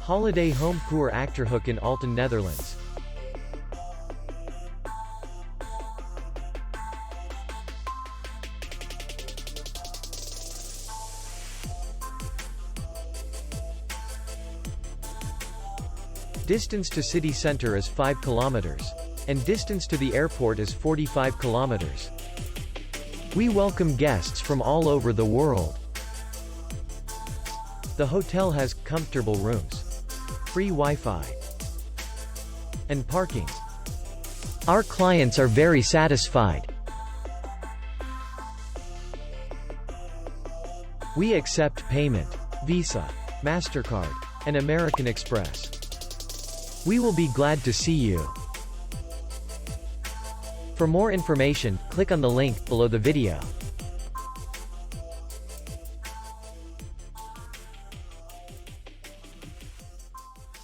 Holiday home Puur Achterhoek in Aalten, Netherlands. Distance to city center is 5 kilometers. And distance to the airport is 45 kilometers. We welcome guests from all over the world. The hotel has comfortable rooms, free Wi-Fi, and parking. Our clients are very satisfied. We accept payment, Visa, MasterCard, and American Express. We will be glad to see you. For more information, click on the link below the video.